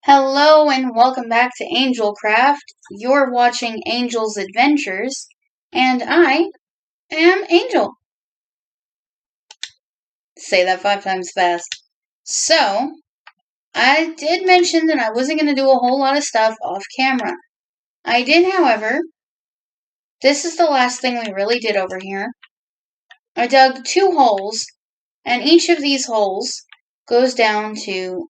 Hello and welcome back to Angelcraft. You're watching Angel's Adventures, and I am Angel. Say that 5 times fast. So, I did mention that I wasn't going to do a whole lot of stuff off camera. I did, however. This is the last thing we really did over here. I dug 2 holes, and each of these holes goes down to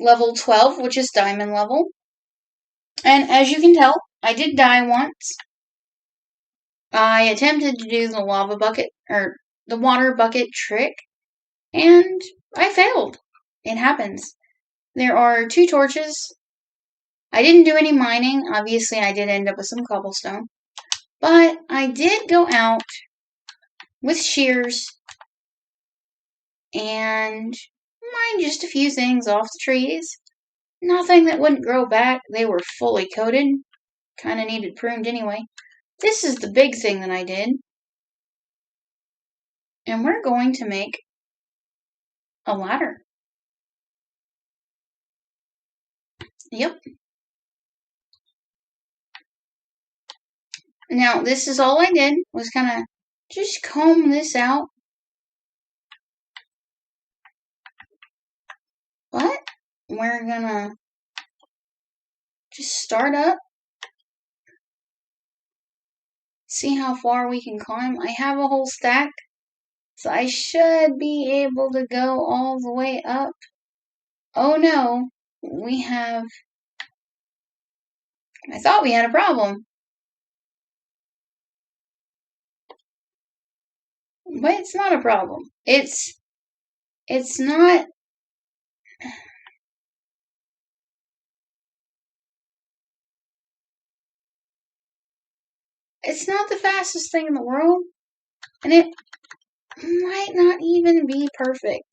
level 12, which is diamond level. And as you can tell, I did die once. I attempted to do the lava bucket, or the water bucket trick, and I failed. It happens. There are 2 torches. I didn't do any mining. Obviously, I did end up with some cobblestone. But I did go out with shears and mine just a few things off the trees. Nothing that wouldn't grow back. They were fully coated. Kind of needed pruned anyway. This is the big thing that I did. And we're going to make a ladder. Yep. Now, this is all I did, was kind of just comb this out. But we're gonna just start up. See how far we can climb. I have a whole stack, so I should be able to go all the way up. Oh no, I thought we had a problem. But it's not a problem. It's not. It's not the fastest thing in the world, and it might not even be perfect.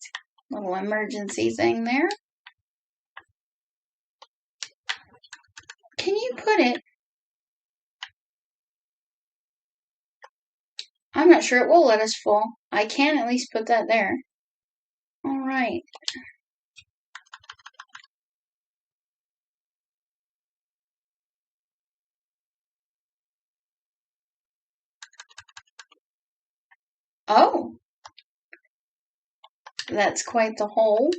Little emergency thing there. Can you put it? I'm not sure it will let us fall. I can at least put that there. Alright. Oh. That's quite the hole.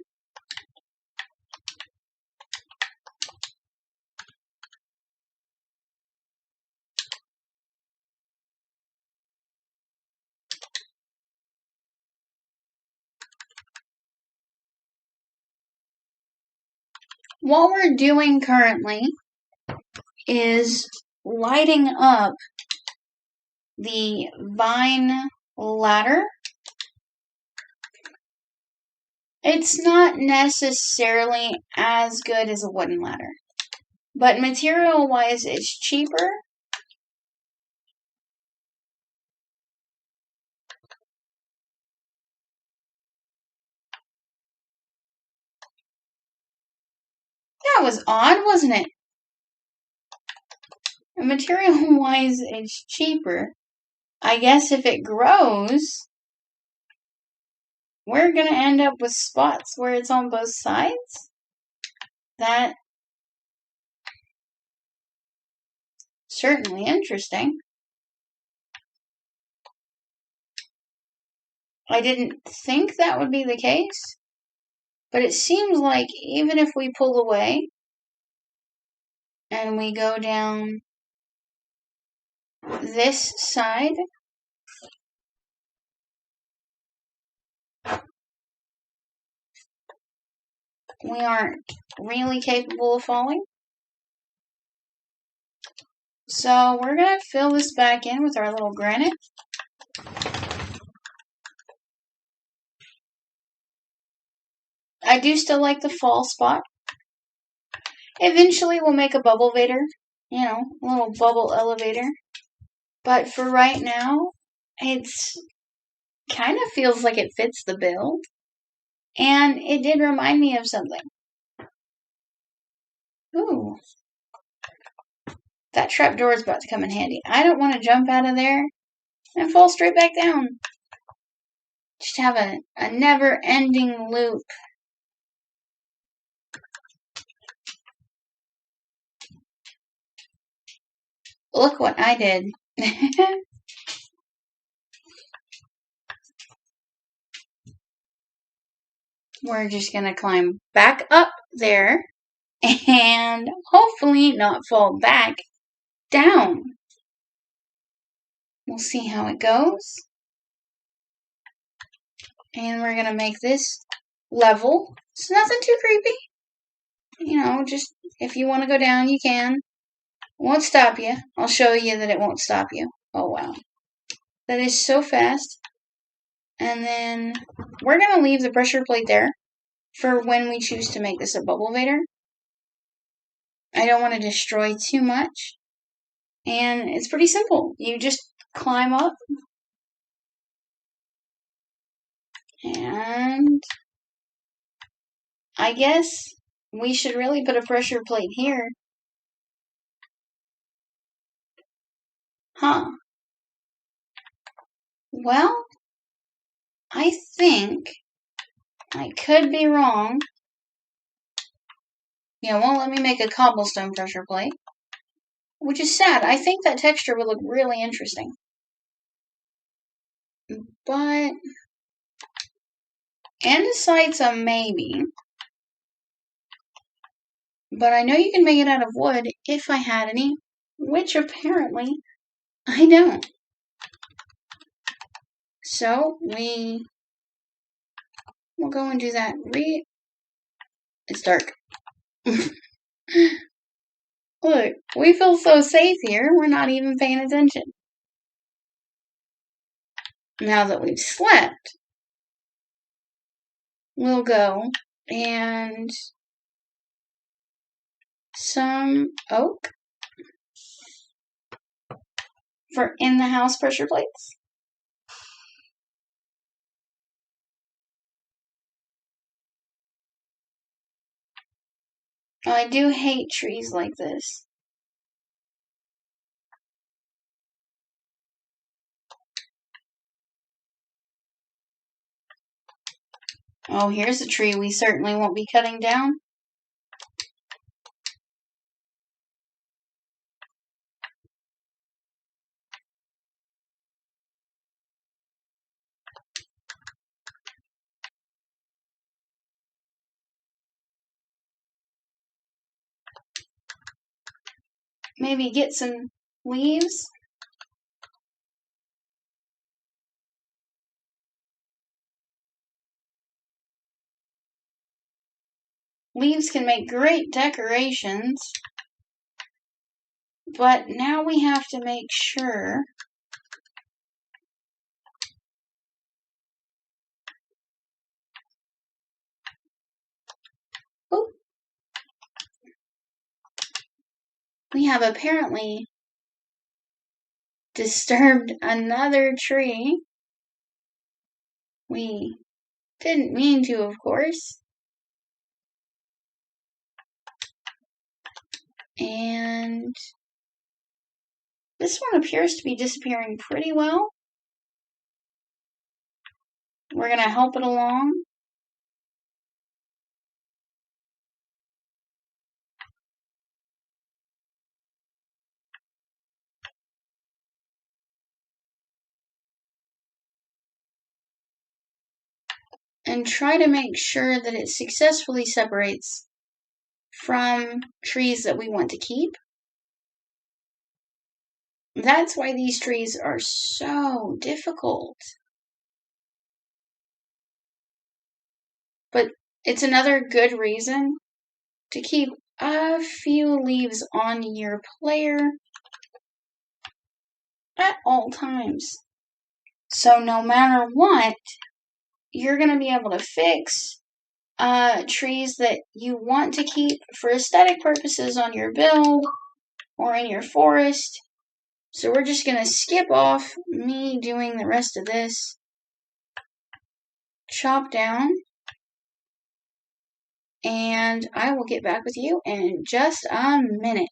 What we're doing currently is lighting up the vine ladder. It's not necessarily as good as a wooden ladder, but material-wise, it's cheaper. That was odd, wasn't it? Material-wise, it's cheaper. I guess if it grows, we're going to end up with spots where it's on both sides. That certainly interesting. I didn't think that would be the case, but it seems like even if we pull away and we go down this side, we aren't really capable of falling. So we're going to fill this back in with our little granite. I do still like the fall spot. Eventually we'll make a bubble vader, a little bubble elevator. But for right now, it's kind of feels like it fits the build. And it did remind me of something. Ooh. That trapdoor is about to come in handy. I don't want to jump out of there and fall straight back down. Just have a never-ending loop. look what I did. We're just going to climb back up there and hopefully not fall back down. We'll see how it goes. And we're going to make this level. It's nothing too creepy. You know, just if you want to go down, you can. It won't stop you. I'll show you that it won't stop you. Oh, wow. That is so fast. And then we're going to leave the pressure plate there for when we choose to make this a bubble vader. I don't want to destroy too much. And it's pretty simple. You just climb up. And I guess we should really put a pressure plate here. Huh. Well, I think I could be wrong. Yeah, won't let me make a cobblestone pressure plate. Which is sad. I think that texture would look really interesting. But andesite's a maybe. But I know you can make it out of wood if I had any, which apparently I don't. So we'll go and do that. It's dark. Look, we feel so safe here, we're not even paying attention. Now that we've slept, we'll go and some oak for in the house pressure plates. Oh, I do hate trees like this. Oh, here's a tree we certainly won't be cutting down. Maybe get some leaves. Leaves can make great decorations. But now we have to make sure we have apparently disturbed another tree. We didn't mean to, of course. And this one appears to be disappearing pretty well. We're going to help it along. And try to make sure that it successfully separates from trees that we want to keep. That's why these trees are so difficult. But it's another good reason to keep a few leaves on your player at all times. So no matter what, you're going to be able to fix trees that you want to keep for aesthetic purposes on your build or in your forest. So we're just going to skip off me doing the rest of this. Chop down. And I will get back with you in just a minute.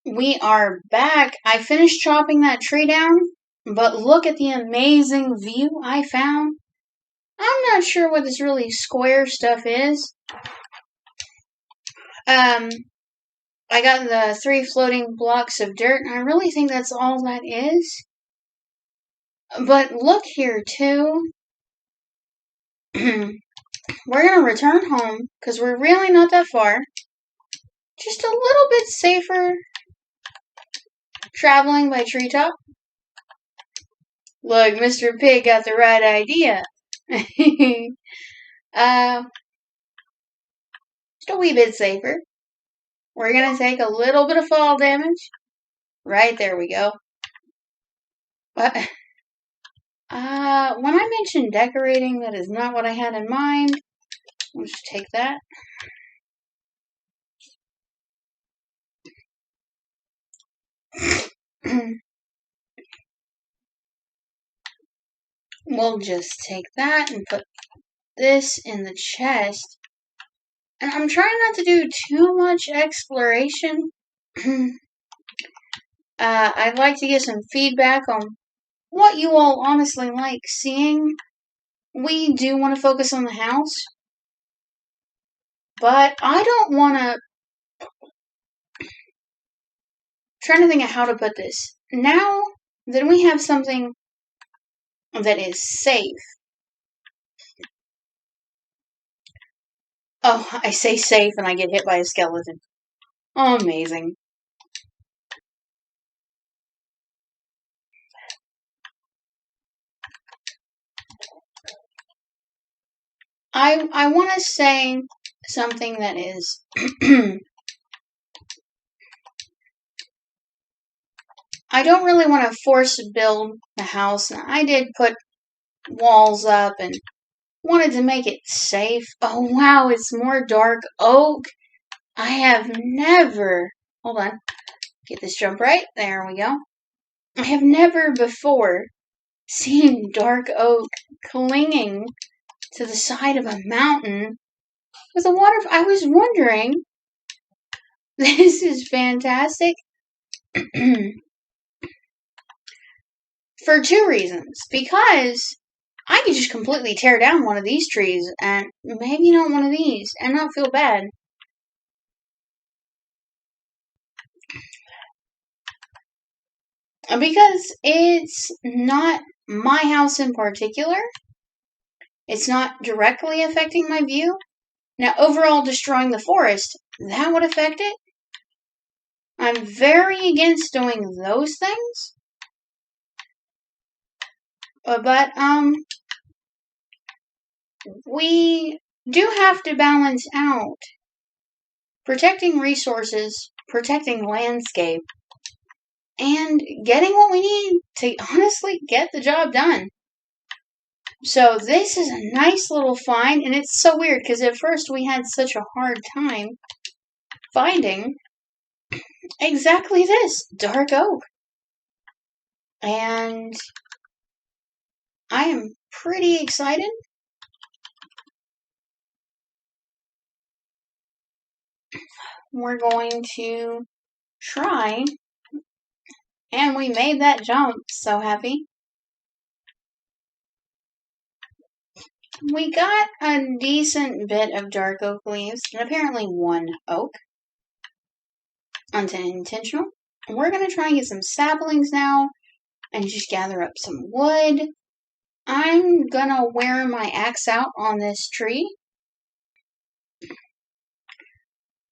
We are back. I finished chopping that tree down, but look at the amazing view I found. I'm not sure what this really square stuff is. I got the 3 floating blocks of dirt, and I really think that's all that is. But look here, too. We're gonna return home, because we're really not that far. Just a little bit safer traveling by treetop. Look, Mr. Pig got the right idea. Just a wee bit safer. We're gonna take a little bit of fall damage. Right, there we go. But, when I mentioned decorating, that is not what I had in mind. I'll just take that. We'll just take that and put this in the chest. And I'm trying not to do too much exploration. I'd like to get some feedback on what you all honestly like seeing. We do want to focus on the house, but I don't want to... Trying to think of how to put this. Now that we have something that is safe. Oh, I say safe and I get hit by a skeleton. Amazing. I want to say something that is I don't really want to force build the house. I did put walls up and wanted to make it safe. Oh wow, it's more dark oak. I have never... Hold on. Get this jump right. There we go. I have never before seen dark oak clinging to the side of a mountain with a water... I was wondering... This is fantastic. For 2 reasons. Because I could just completely tear down one of these trees and maybe not one of these and not feel bad. Because it's not my house in particular. It's not directly affecting my view. Now, overall destroying the forest, that would affect it. I'm very against doing those things. But, we do have to balance out protecting resources, protecting landscape, and getting what we need to honestly get the job done. So this is a nice little find, and it's so weird because at first we had such a hard time finding exactly this, dark oak. And I am pretty excited. We're going to try, and we made that jump, so happy. We got a decent bit of dark oak leaves, and apparently 1 oak. Unintentional. We're going to try and get some saplings now, and just gather up some wood. I'm going to wear my axe out on this tree.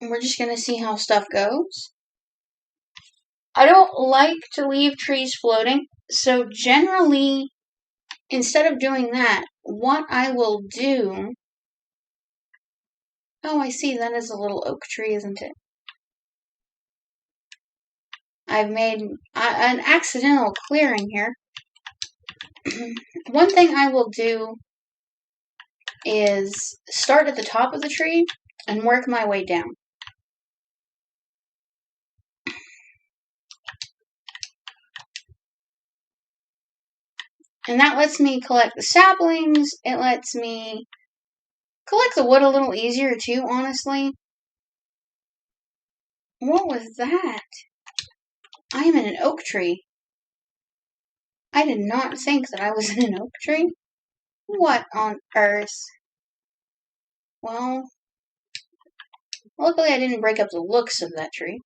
And we're just going to see how stuff goes. I don't like to leave trees floating, so generally, instead of doing that, what I will do... Oh, I see, that is a little oak tree, isn't it? I've made an accidental clearing here. One thing I will do is start at the top of the tree and work my way down. And that lets me collect the saplings. It lets me collect the wood a little easier too, honestly. What was that? I am in an oak tree. I did not think that I was in an oak tree. What on earth? Well, luckily I didn't break up the looks of that tree.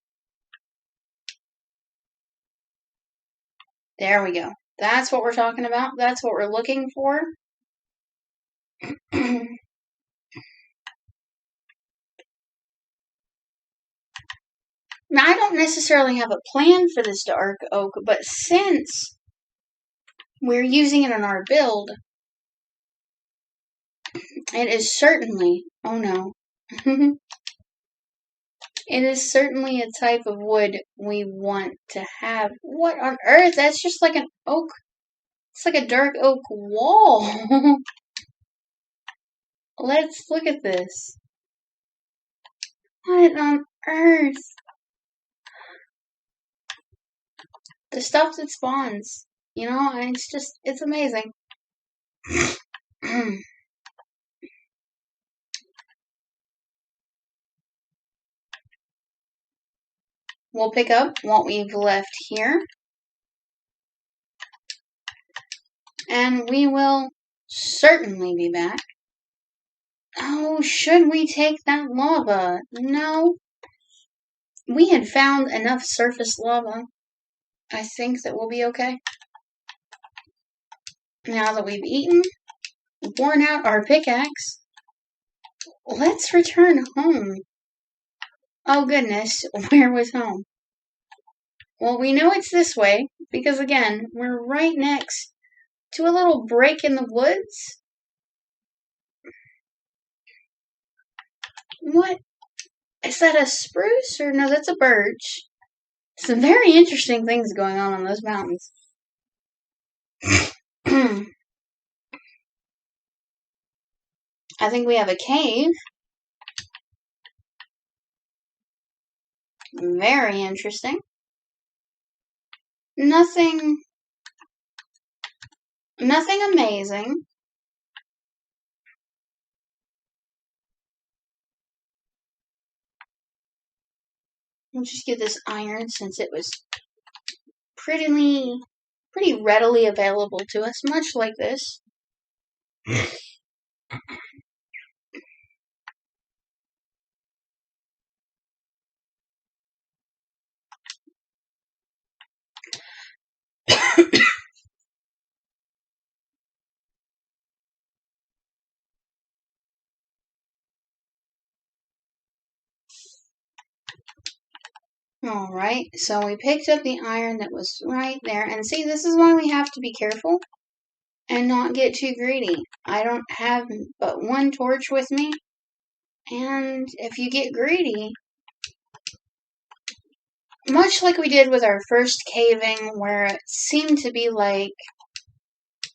There we go. That's what we're talking about. That's what we're looking for. Now, I don't necessarily have a plan for this dark oak, but since we're using it in our build, it is certainly, oh no, it is certainly a type of wood we want to have. What on earth? That's just like an oak. It's like a dark oak wall. Let's look at this. What on earth? The stuff that spawns. You know, and it's amazing. We'll pick up what we've left here. And we will certainly be back. Oh, should we take that lava? No. We had found enough surface lava. I think that we'll be okay. Now that we've eaten, worn out our pickaxe, let's return home. Oh goodness, where was home? Well, we know it's this way, because again, we're right next to a little break in the woods. What? Is that a spruce? Or no, that's a birch. Some very interesting things going on those mountains. I think we have a cave. Very interesting. Nothing amazing. We'll just get this iron since it was pretty readily available to us, much like this. Alright, so we picked up the iron that was right there. And see, this is why we have to be careful and not get too greedy. I don't have but one torch with me. And if you get greedy, much like we did with our first caving, where it seemed to be like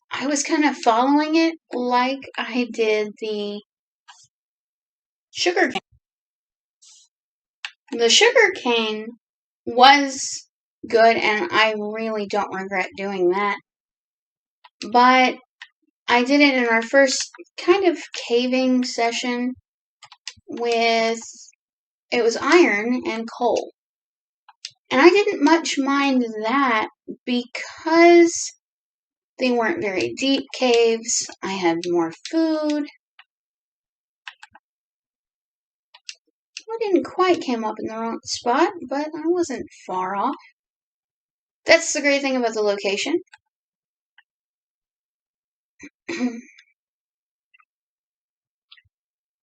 I was kind of following it like I did the sugar cane. The sugar cane was good, and I really don't regret doing that. But I did it in our first kind of caving session with, it was iron and coal. And I didn't much mind that because they weren't very deep caves. I had more food. I didn't quite come up in the wrong spot, but I wasn't far off. That's the great thing about the location.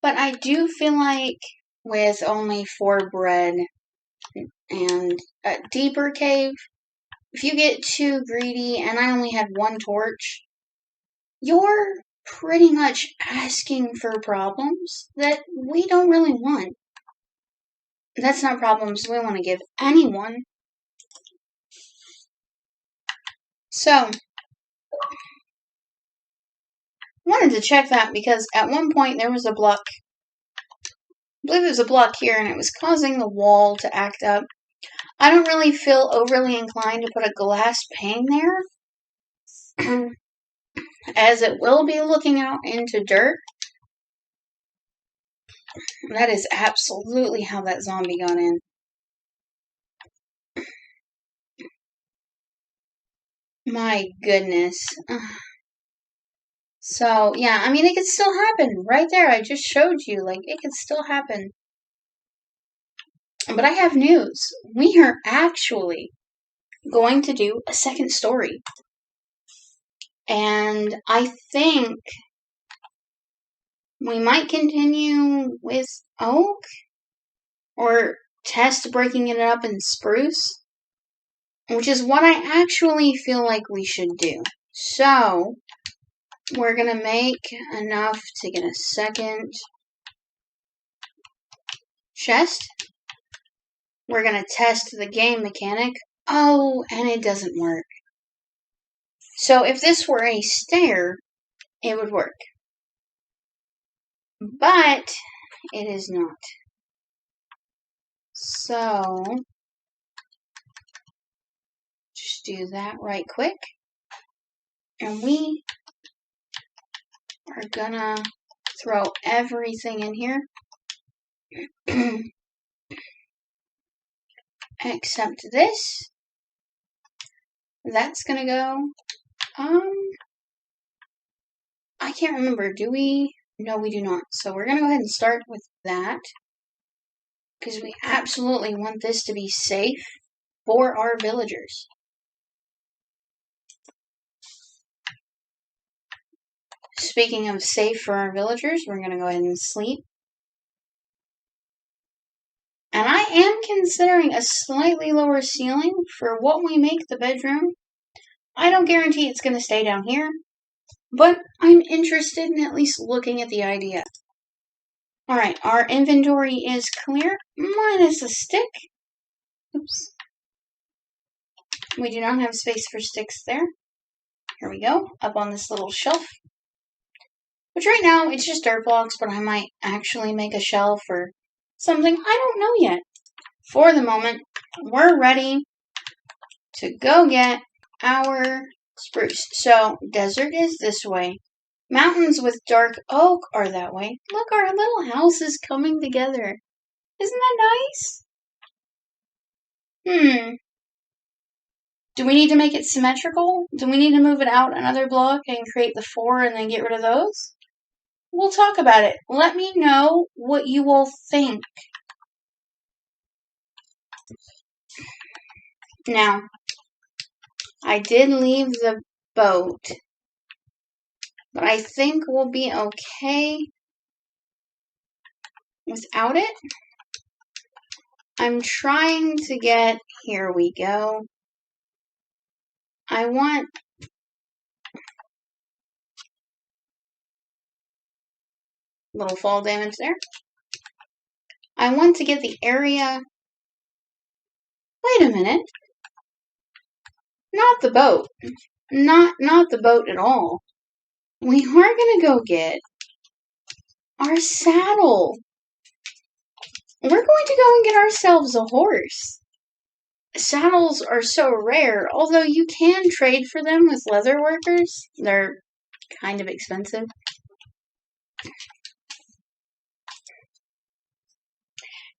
But I do feel like with only 4 bread and a deeper cave, if you get too greedy, and I only had 1 torch, you're pretty much asking for problems that we don't really want. That's not problems we want to give anyone. So, wanted to check that because at one point there was a block, I believe it was a block here, and it was causing the wall to act up. I don't really feel overly inclined to put a glass pane there, as it will be looking out into dirt. That is absolutely how that zombie got in. My goodness. So, yeah, I mean, it could still happen. Right there, I just showed you. Like, it could still happen. But I have news. We are actually going to do a second story. And I think we might continue with oak or test breaking it up in spruce, which is what I actually feel like we should do. So, we're going to make enough to get a second chest. We're going to test the game mechanic. Oh, and it doesn't work. So if this were a stair, it would work. But it is not. So, just do that right quick. And we are gonna throw everything in here. Except this. That's gonna go. I can't remember. Do we? No, we do not. So we're gonna go ahead and start with that. Because we absolutely want this to be safe for our villagers. Speaking of safe for our villagers, we're gonna go ahead and sleep. And I am considering a slightly lower ceiling for what we make the bedroom. I don't guarantee it's going to stay down here, but I'm interested in at least looking at the idea. Alright, our inventory is clear, minus a stick. Oops. We do not have space for sticks there. Here we go, up on this little shelf. Which right now, it's just dirt blocks, but I might actually make a shelf or something. I don't know yet. For the moment, we're ready to go get our spruce. So, desert is this way. Mountains with dark oak are that way. Look, our little house is coming together. Isn't that nice? Do we need to make it symmetrical? Do we need to move it out another block and create the 4 and then get rid of those? We'll talk about it. Let me know what you all think. Now, I did leave the boat, but I think we'll be okay without it. I'm trying to get, here we go. I want little fall damage there. I want to get the area. Wait a minute. Not the boat. Not the boat at all. We are gonna go get our saddle. We're going to go and get ourselves a horse. Saddles are so rare, although you can trade for them with leather workers. They're kind of expensive.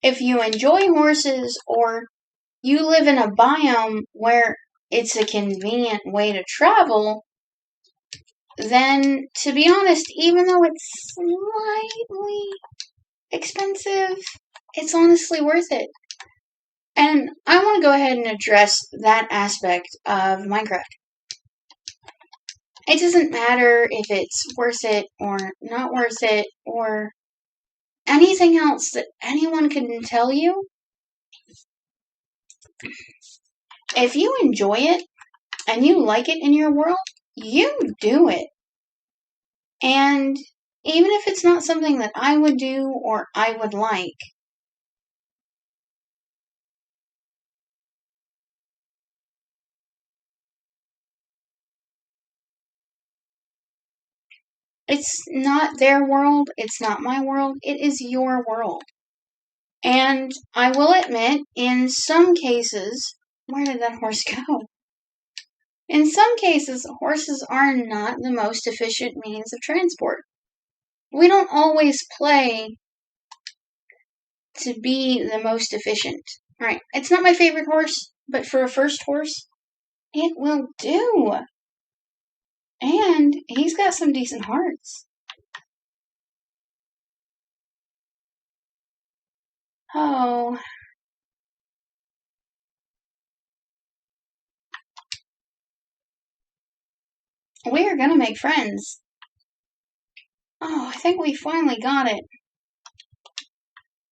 If you enjoy horses or you live in a biome where it's a convenient way to travel, then, to be honest, even though it's slightly expensive, it's honestly worth it. And I want to go ahead and address that aspect of Minecraft. It doesn't matter if it's worth it or not worth it or anything else that anyone can tell you. If you enjoy it and you like it in your world, you do it. And even if it's not something that I would do or I would like, it's not their world, it's not my world, it is your world. And I will admit, in some cases, where did that horse go? In some cases, horses are not the most efficient means of transport. We don't always play to be the most efficient. Alright, it's not my favorite horse, but for a first horse, it will do. And he's got some decent hearts. Oh. We are gonna make friends. Oh, I think we finally got it.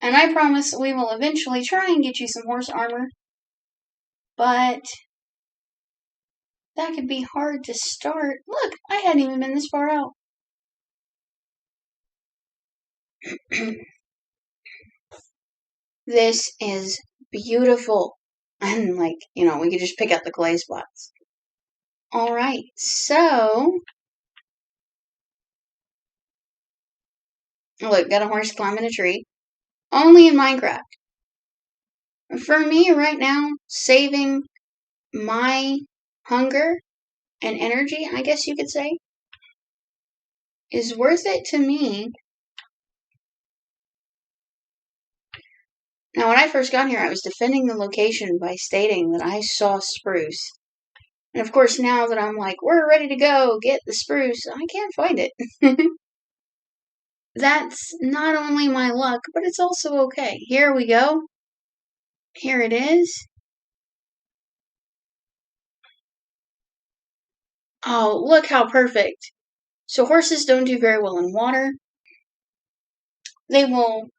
And I promise we will eventually try and get you some horse armor. But that could be hard to start. Look, I hadn't even been this far out. This is beautiful. And we could just pick out the clay spots. Alright, so look, got a horse climbing a tree. Only in Minecraft. For me right now, saving my hunger and energy, I guess you could say, is worth it to me. Now, when I first got here, I was defending the location by stating that I saw spruce. And of course, now that I'm like, we're ready to go, get the spruce, I can't find it. That's not only my luck, but it's also okay. Here we go. Here it is. Oh, look how perfect. So horses don't do very well in water. They will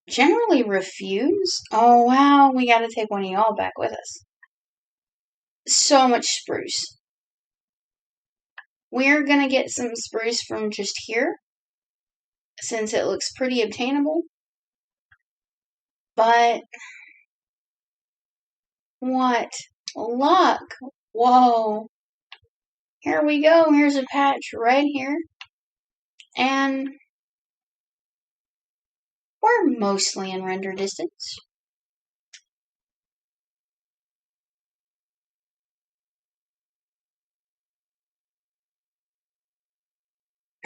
generally refuse. Oh, wow, we gotta take one of y'all back with us. So much spruce. We're gonna get some spruce from just here, since it looks pretty obtainable. But what luck! Whoa. Here we go. Here's a patch right here. And we're mostly in render distance.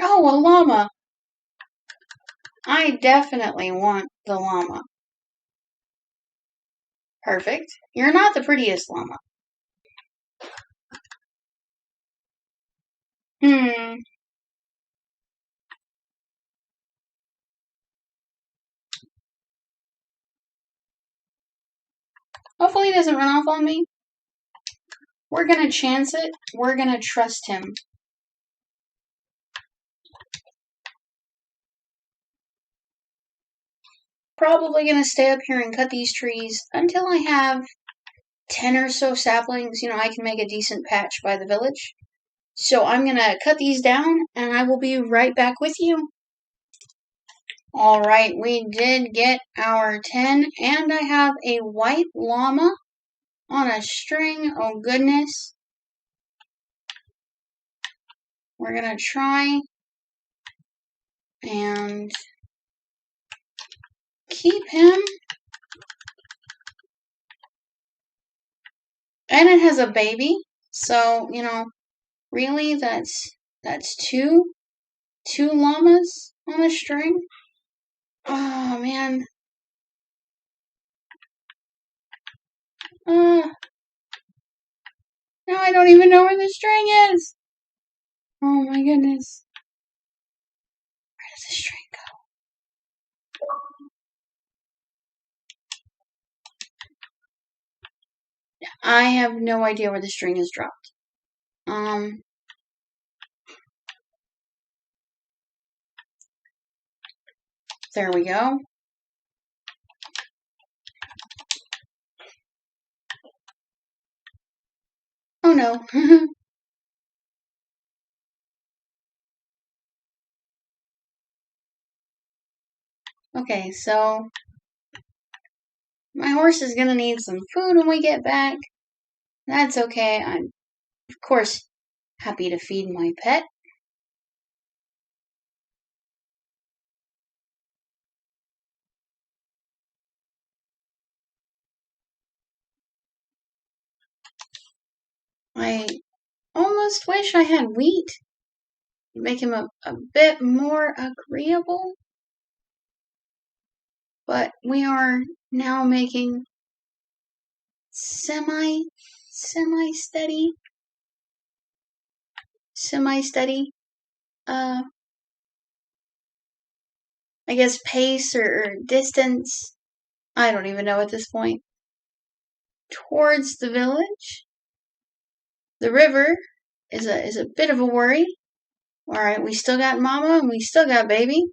Oh, a llama. I definitely want the llama. Perfect. You're not the prettiest llama. Hopefully he doesn't run off on me. We're gonna chance it. We're gonna trust him. Probably gonna stay up here and cut these trees until I have 10 or so saplings. I can make a decent patch by the village. So I'm gonna cut these down and I will be right back with you. Alright, we did get our 10 and I have a white llama on a string. Oh goodness. We're gonna try and keep him. And it has a baby. So, really that's two llamas on a string. Oh man. Now I don't even know where the string is. Oh my goodness. Where does the string go? I have no idea where the string is dropped. There we go. Oh no. Okay, so my horse is gonna need some food when we get back. That's okay. I'm, of course, happy to feed my pet. I almost wish I had wheat. Make him a bit more agreeable. But we are now making semi-steady, I guess pace or distance. I don't even know at this point. Towards the village. The river is a bit of a worry. Alright, we still got Mama and we still got Baby.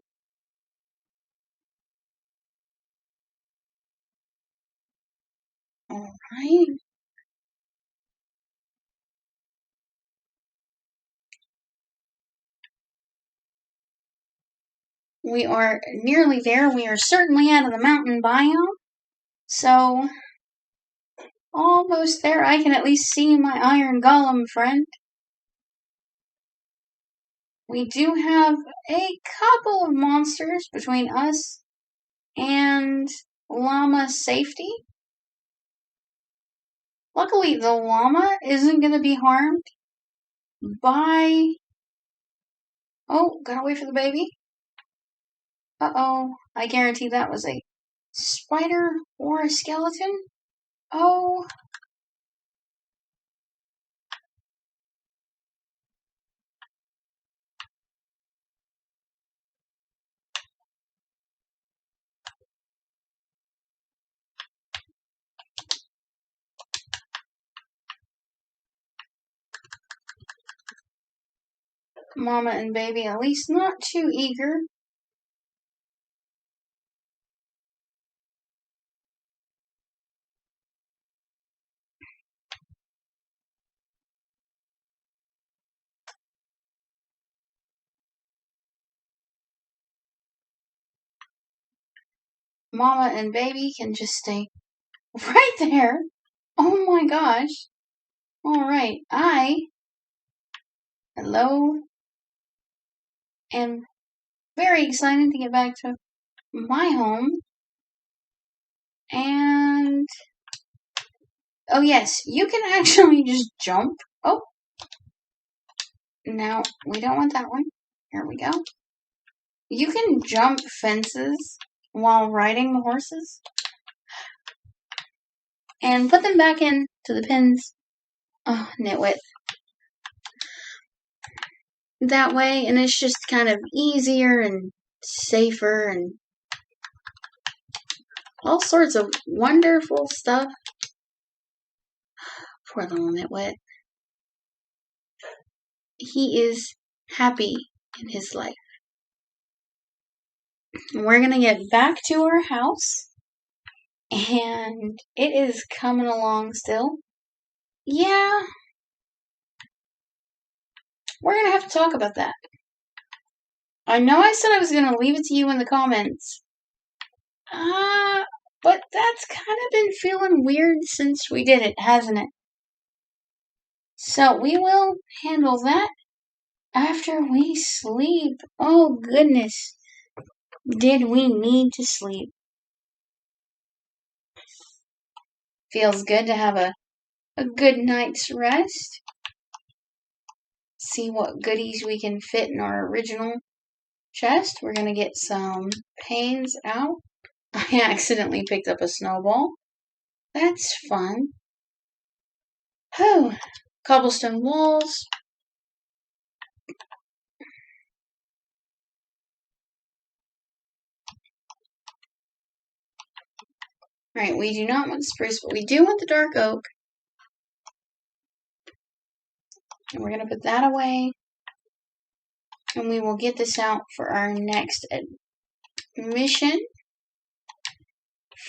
Alright. We are nearly there. We are certainly out of the mountain biome. So, almost there. I can at least see my iron golem friend. We do have a couple of monsters between us and llama safety. Luckily, the llama isn't going to be harmed by... Oh, gotta wait for the baby. Uh-oh. I guarantee that was a spider or a skeleton. Oh. Mama and Baby, at least not too eager. Mama and Baby can just stay right there. Oh my gosh. Alright, hello, am very excited to get back to my home. And, oh yes, you can actually just jump. Oh, now, we don't want that one. Here we go. You can jump fences while riding the horses. And put them back in to the pins. Oh, nitwit. That way, and it's just kind of easier and safer and all sorts of wonderful stuff. Poor little nitwit. He is happy in his life. We're gonna get back to our house, and it is coming along still. Yeah, we're gonna have to talk about that. I know I said I was gonna leave it to you in the comments. But that's kind of been feeling weird since we did it, hasn't it? So we will handle that after we sleep. Oh goodness. Did we need to sleep? Feels good to have a good night's rest. See what goodies we can fit in our original chest. We're going to get some panes out. I accidentally picked up a snowball. That's fun. Oh, cobblestone walls. Right, we do not want spruce, but we do want the dark oak. And we're going to put that away. And we will get this out for our next mission.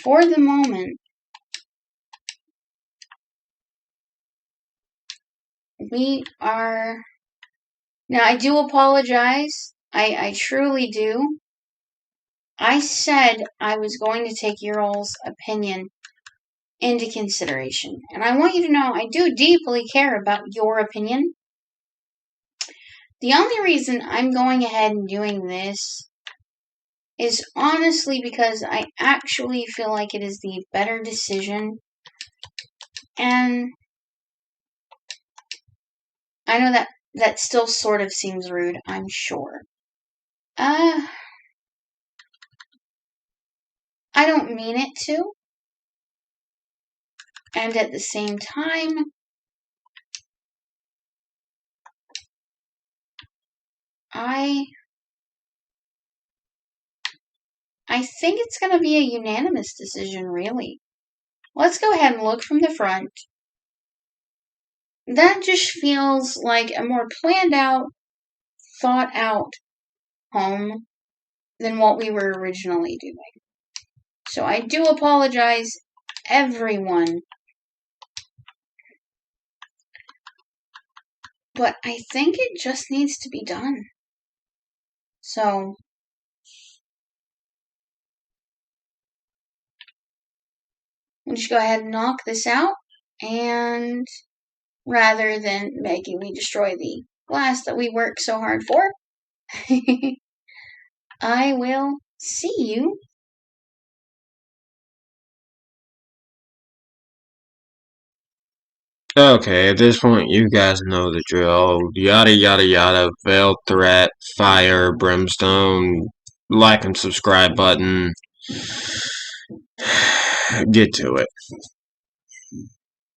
For the moment, we are... Now, I do apologize. I truly do. I said I was going to take your all's opinion into consideration. And I want you to know I do deeply care about your opinion. The only reason I'm going ahead and doing this is honestly because I actually feel like it is the better decision. And I know that still sort of seems rude, I'm sure. I don't mean it to. And at the same time, I think it's going to be a unanimous decision, really. Let's go ahead and look from the front. that just feels like a more planned out, thought out home than what we were originally doing. So I do apologize, everyone. But I think it just needs to be done. So we'll just go ahead and knock this out, and rather than making me destroy the glass that we worked so hard for, I will see you. Okay, at this point, you guys know the drill. Yada yada yada, veiled threat, fire, brimstone, like and subscribe button. Get to it.